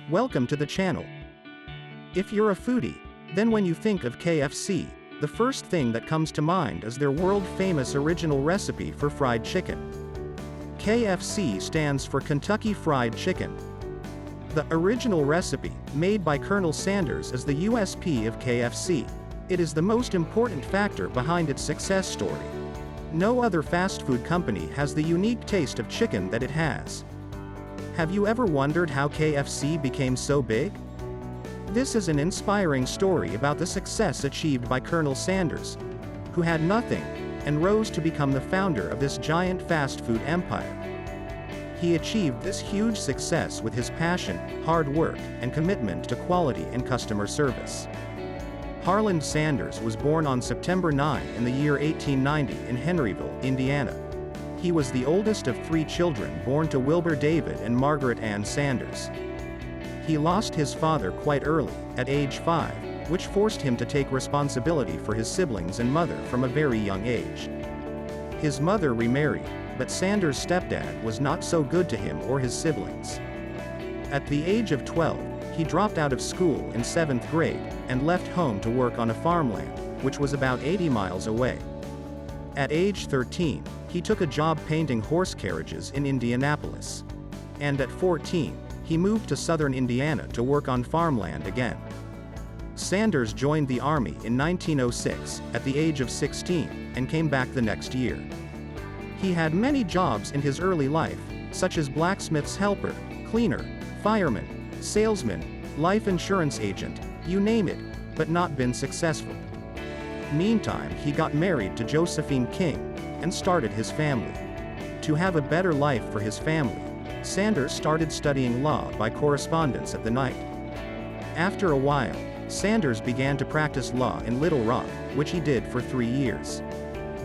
Welcome to the channel. If you're a foodie, then when you think of KFC, the first thing that comes to mind is their world-famous original recipe for fried chicken. KFC stands for Kentucky Fried Chicken. The original recipe, made by Colonel Sanders, is the USP of KFC. It is the most important factor behind its success story. No other fast food company has the unique taste of chicken that it has. Have you ever wondered how KFC became so big? This is an inspiring story about the success achieved by Colonel Sanders, who had nothing, and rose to become the founder of this giant fast food empire. He achieved this huge success with his passion, hard work, and commitment to quality and customer service. Harland Sanders was born on September 9 in the year 1890 in Henryville, Indiana. He was the oldest of 3 children born to Wilbur David and Margaret Ann Sanders. He lost his father quite early, at age 5, which forced him to take responsibility for his siblings and mother from a very young age. His mother remarried, but Sanders' stepdad was not so good to him or his siblings. At the age of 12, he dropped out of school in 7th grade, and left home to work on a farmland, which was about 80 miles away. At age 13, he took a job painting horse carriages in Indianapolis. And at 14, he moved to southern Indiana to work on farmland again. Sanders joined the Army in 1906, at the age of 16, and came back the next year. He had many jobs in his early life, such as blacksmith's helper, cleaner, fireman, salesman, life insurance agent, you name it, but not been successful. Meantime, he got married to Josephine King, and started his family. To have a better life for his family, Sanders started studying law by correspondence at the night. After a while, Sanders began to practice law in Little Rock, which he did for 3 years.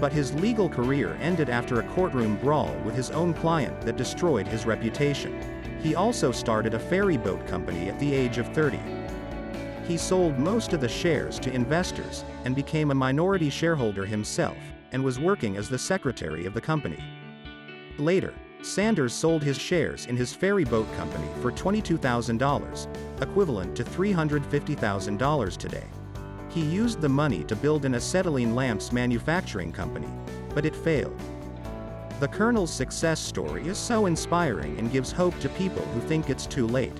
But his legal career ended after a courtroom brawl with his own client that destroyed his reputation. He also started a ferry boat company at the age of 30. He sold most of the shares to investors, and became a minority shareholder himself, and was working as the secretary of the company. Later, Sanders sold his shares in his ferry boat company for $22,000, equivalent to $350,000 today. He used the money to build an acetylene lamps manufacturing company, but it failed. The Colonel's success story is so inspiring and gives hope to people who think it's too late.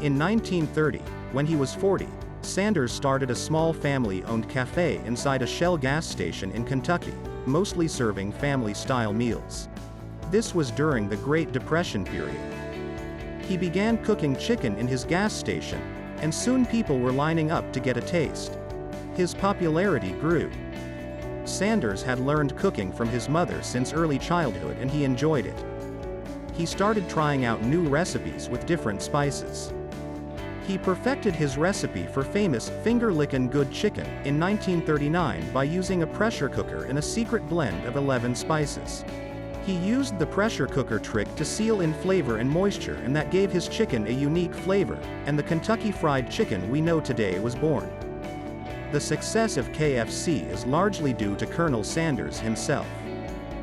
In 1930, when he was 40, Sanders started a small family-owned cafe inside a Shell gas station in Kentucky, mostly serving family-style meals. This was during the Great Depression period. He began cooking chicken in his gas station, and soon people were lining up to get a taste. His popularity grew. Sanders had learned cooking from his mother since early childhood, and he enjoyed it. He started trying out new recipes with different spices. He perfected his recipe for famous finger-lickin' good chicken in 1939 by using a pressure cooker and a secret blend of 11 spices. He used the pressure cooker trick to seal in flavor and moisture, and that gave his chicken a unique flavor, and the Kentucky Fried Chicken we know today was born. The success of KFC is largely due to Colonel Sanders himself.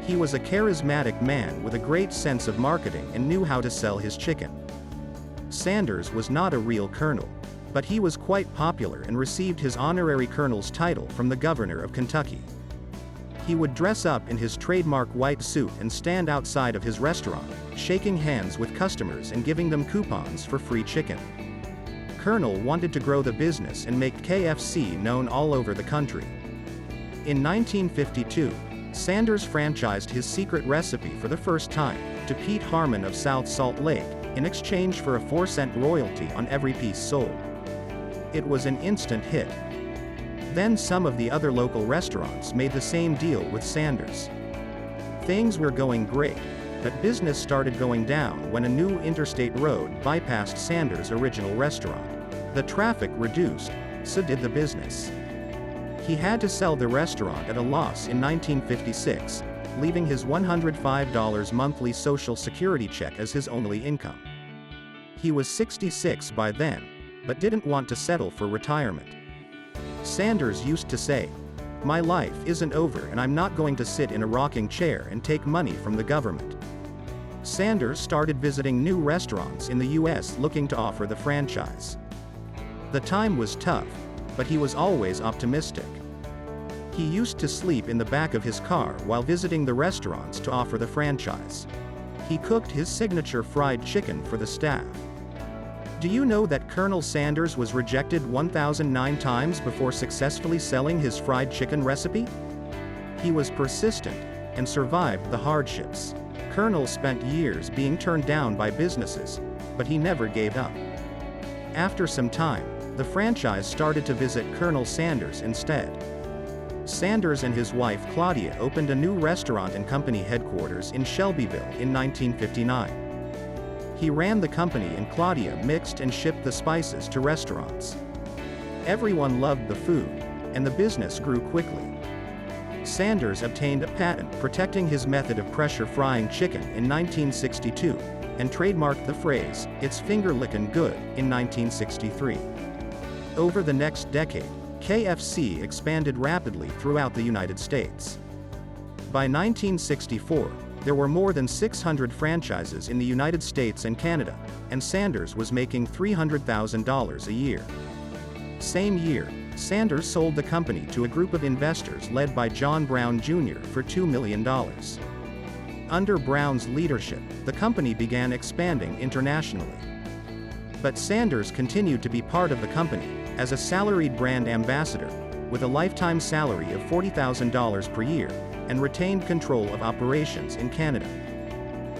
He was a charismatic man with a great sense of marketing and knew how to sell his chicken. Sanders was not a real colonel, but he was quite popular and received his honorary colonel's title from the governor of Kentucky. He would dress up in his trademark white suit and stand outside of his restaurant, shaking hands with customers and giving them coupons for free chicken. Colonel wanted to grow the business and make KFC known all over the country. In 1952, Sanders franchised his secret recipe for the first time to Pete Harmon of South Salt Lake, in exchange for a 4-cent royalty on every piece sold. It was an instant hit. Then some of the other local restaurants made the same deal with Sanders. Things were going great, but business started going down when a new interstate road bypassed Sanders' original restaurant. The traffic reduced, so did the business. He had to sell the restaurant at a loss in 1956, leaving his $105 monthly Social Security check as his only income. He was 66 by then, but didn't want to settle for retirement. Sanders used to say, "My life isn't over, and I'm not going to sit in a rocking chair and take money from the government." Sanders started visiting new restaurants in the US looking to offer the franchise. The time was tough, but he was always optimistic. He used to sleep in the back of his car while visiting the restaurants to offer the franchise. He cooked his signature fried chicken for the staff. Do you know that Colonel Sanders was rejected 1,009 times before successfully selling his fried chicken recipe? He was persistent and survived the hardships. Colonel spent years being turned down by businesses, but he never gave up. After some time, the franchise started to visit Colonel Sanders instead. Sanders and his wife Claudia opened a new restaurant and company headquarters in Shelbyville in 1959. He ran the company and Claudia mixed and shipped the spices to restaurants. Everyone loved the food, and the business grew quickly. Sanders obtained a patent protecting his method of pressure frying chicken in 1962, and trademarked the phrase, "It's finger-lickin' good," in 1963. Over the next decade, KFC expanded rapidly throughout the United States. By 1964, there were more than 600 franchises in the United States and Canada, and Sanders was making $300,000 a year. Same year, Sanders sold the company to a group of investors led by John Brown Jr. for $2 million. Under Brown's leadership, the company began expanding internationally. But Sanders continued to be part of the company as a salaried brand ambassador, with a lifetime salary of $40,000 per year, and retained control of operations in Canada.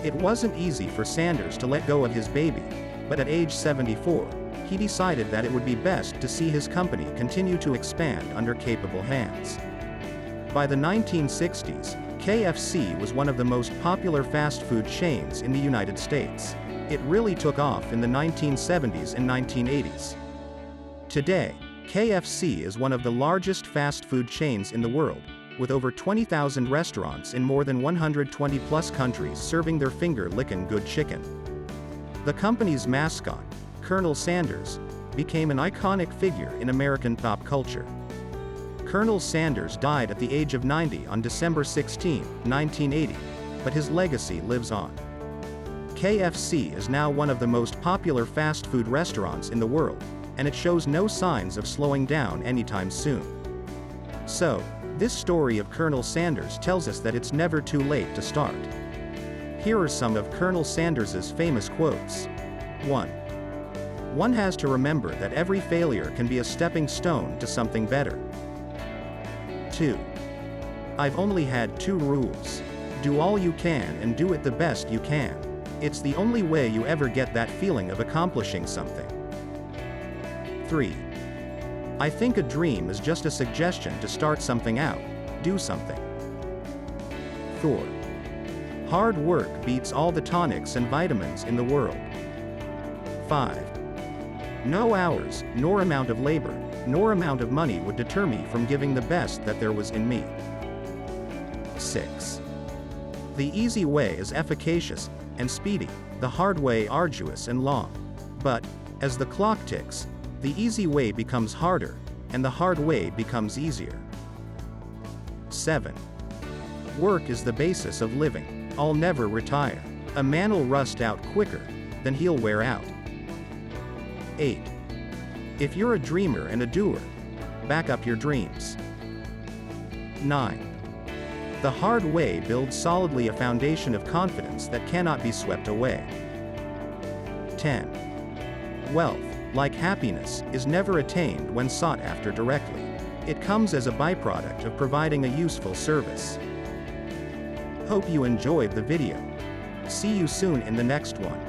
It wasn't easy for Sanders to let go of his baby, but at age 74, he decided that it would be best to see his company continue to expand under capable hands. By the 1960s, KFC was one of the most popular fast food chains in the United States. It really took off in the 1970s and 1980s. Today, KFC is one of the largest fast food chains in the world, with over 20,000 restaurants in more than 120-plus countries serving their finger-lickin' good chicken. The company's mascot, Colonel Sanders, became an iconic figure in American pop culture. Colonel Sanders died at the age of 90 on December 16, 1980, but his legacy lives on. KFC is now one of the most popular fast food restaurants in the world, and it shows no signs of slowing down anytime soon. So, this story of Colonel Sanders tells us that it's never too late to start. Here are some of Colonel Sanders's famous quotes. 1. One has to remember that every failure can be a stepping stone to something better. 2. I've only had 2 rules. Do all you can and do it the best you can. It's the only way you ever get that feeling of accomplishing something. 3. I think a dream is just a suggestion to start something out, do something. 4. Hard work beats all the tonics and vitamins in the world. 5. No hours, nor amount of labor, nor amount of money would deter me from giving the best that there was in me. 6. The easy way is efficacious and speedy, the hard way arduous and long. But, as the clock ticks, the easy way becomes harder, and the hard way becomes easier. 7. Work is the basis of living. I'll never retire. A man'll rust out quicker than he'll wear out. 8. If you're a dreamer and a doer, back up your dreams. 9. The hard way builds solidly a foundation of confidence that cannot be swept away. 10. Wealth, like happiness, is never attained when sought after directly. It comes as a byproduct of providing a useful service. Hope you enjoyed the video. See you soon in the next one.